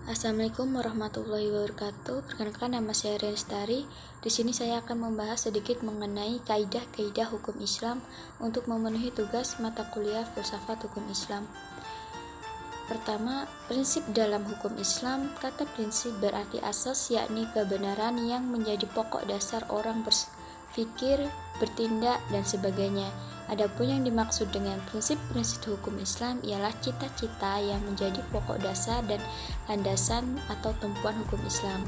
Assalamualaikum warahmatullahi wabarakatuh. Perkenalkan, nama saya Rian Lestari. Di sini saya akan membahas sedikit mengenai kaidah-kaidah hukum Islam untuk memenuhi tugas mata kuliah Filsafat Hukum Islam. Pertama, prinsip dalam hukum Islam. Kata prinsip berarti asas, yakni kebenaran yang menjadi pokok dasar orang berpikir, bertindak, dan sebagainya. Adapun yang dimaksud dengan prinsip-prinsip hukum Islam ialah cita-cita yang menjadi pokok dasar dan landasan atau tumpuan hukum Islam.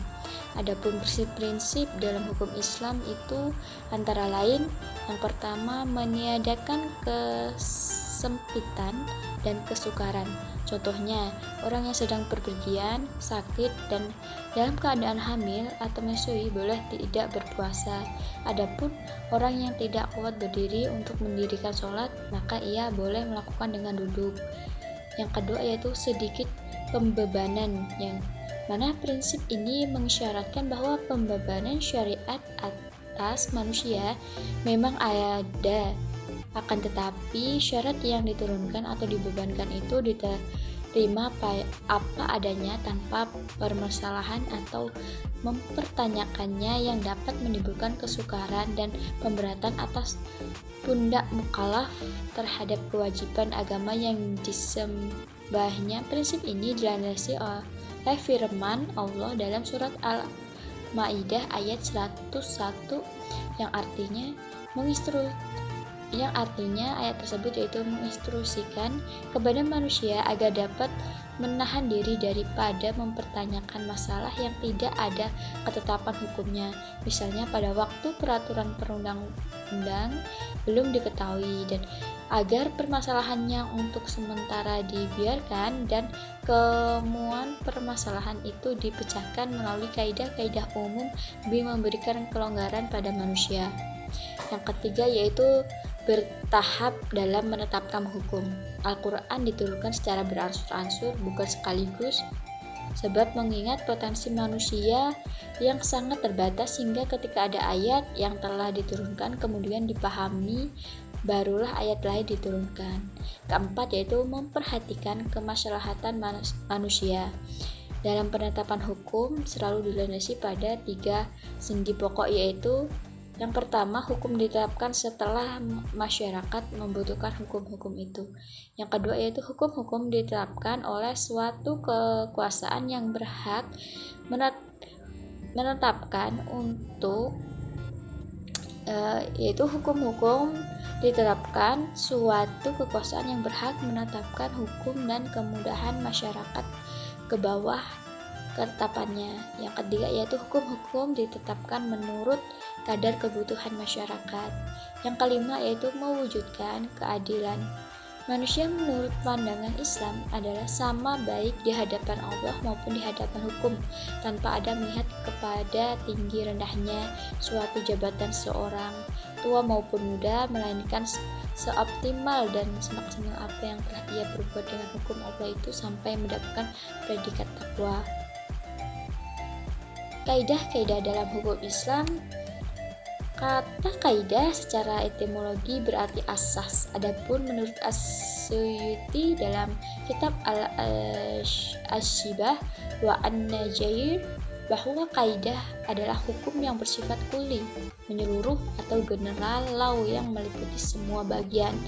Adapun prinsip-prinsip dalam hukum Islam itu antara lain, yang pertama, meniadakan kesempitan dan kesukaran. Contohnya, orang yang sedang bepergian, sakit, dan dalam keadaan hamil atau menyusui boleh tidak berpuasa. Adapun orang yang tidak kuat berdiri untuk mendirikan sholat, maka ia boleh melakukan dengan duduk. Yang kedua yaitu sedikit pembebanan, yang mana prinsip ini mengisyaratkan bahwa pembebanan syariat atas manusia memang ada. Akan tetapi syarat yang diturunkan atau dibebankan itu diterima apa adanya tanpa permasalahan atau mempertanyakannya yang dapat menimbulkan kesukaran dan pemberatan atas pundak mukallaf terhadap kewajiban agama yang disembahnya. Prinsip ini dilandasi oleh firman Allah dalam surat Al-Maidah ayat 101 yang artinya ayat tersebut yaitu menginstruksikan kepada manusia agar dapat menahan diri daripada mempertanyakan masalah yang tidak ada ketetapan hukumnya, misalnya pada waktu peraturan perundang-undang belum diketahui, dan agar permasalahannya untuk sementara dibiarkan dan kemudian permasalahan itu dipecahkan melalui kaidah-kaidah umum demi memberikan kelonggaran pada manusia. Yang ketiga yaitu bertahap dalam menetapkan hukum. Al-Quran diturunkan secara beransur-ansur, bukan sekaligus, sebab mengingat potensi manusia yang sangat terbatas sehingga ketika ada ayat yang telah diturunkan kemudian dipahami, barulah ayat lain diturunkan. Keempat yaitu memperhatikan kemaslahatan manusia. Dalam penetapan hukum selalu dilandasi pada 3 sendi pokok, yaitu yang pertama, hukum ditetapkan setelah masyarakat membutuhkan hukum-hukum itu. Yang kedua yaitu hukum-hukum ditetapkan oleh suatu kekuasaan yang berhak menetapkan untuk yaitu hukum-hukum ditetapkan suatu kekuasaan yang berhak menetapkan hukum dan kemudahan masyarakat ke bawah ketetapannya. Yang ketiga yaitu hukum-hukum ditetapkan menurut kadar kebutuhan masyarakat. Yang kelima yaitu mewujudkan keadilan. Manusia menurut pandangan Islam adalah sama baik di hadapan Allah maupun di hadapan hukum, tanpa ada melihat kepada tinggi rendahnya suatu jabatan seorang, tua maupun muda, melainkan seoptimal dan semaksimal apa yang telah ia perbuat dengan hukum Allah itu sampai mendapatkan predikat takwa. Kaidah-kaidah dalam hukum Islam. Kata kaidah secara etimologi berarti asas. Adapun menurut As-Suyuti dalam kitab Al-Ashibah wa An-Najair bahwa kaidah adalah hukum yang bersifat kuli, menyeluruh atau general yang meliputi semua bagian.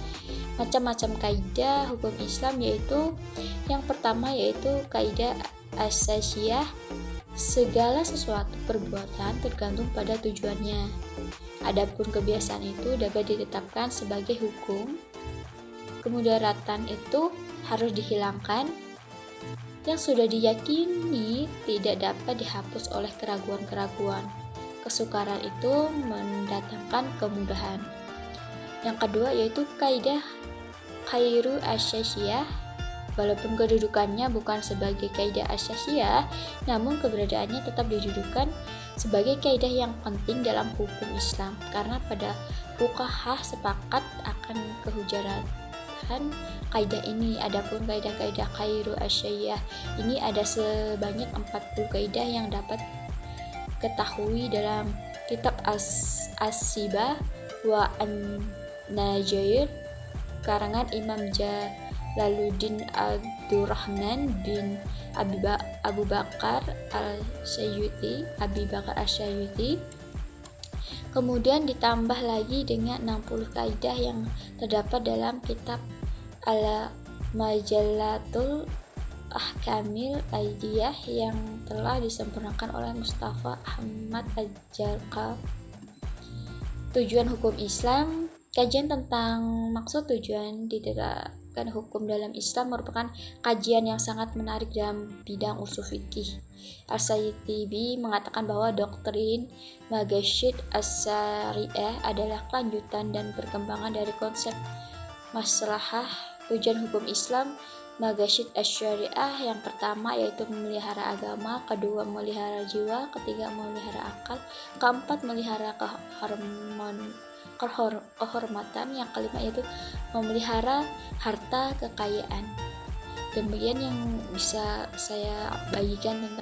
Macam-macam kaidah hukum Islam yaitu yang pertama yaitu kaidah asasiyah. Segala sesuatu perbuatan tergantung pada tujuannya. Adapun kebiasaan itu dapat ditetapkan sebagai hukum. Kemudaratan itu harus dihilangkan. Yang sudah diyakini tidak dapat dihapus oleh keraguan-keraguan. Kesukaran itu mendatangkan kemudahan. Yang kedua yaitu kaidah khairu asyasiyah. Walaupun kedudukannya bukan sebagai kaidah asyasiyah, namun keberadaannya tetap didudukan sebagai kaidah yang penting dalam hukum Islam, karena pada fuqaha sepakat akan kehujatan kaidah ini. Adapun kaidah-kaidah khairu asyasiyah ini ada sebanyak 40 kaidah yang dapat ketahui dalam kitab As-Sibah wa An-Najair karangan Imam lalu Din Abdurrahman bin Abu Bakar al-Sayyuti, kemudian ditambah lagi dengan 60 kaidah yang terdapat dalam kitab Al-Majallatul Ahkamil Aidiyah yang telah disempurnakan oleh Mustafa Ahmad Al-Jarqa. Tujuan hukum Islam. Kajian tentang maksud tujuan ditetapkan hukum dalam Islam merupakan kajian yang sangat menarik dalam bidang usul fikih. Al-Sayyibi mengatakan bahwa doktrin Maqasid as-Syariah adalah kelanjutan dan perkembangan dari konsep maslahah. Tujuan hukum Islam Maqasid as-Syariah yang pertama yaitu memelihara agama, kedua memelihara jiwa, ketiga memelihara akal, keempat memelihara kehormatan, yang kelima yaitu memelihara harta kekayaan. Demikian yang bisa saya bagikan tentang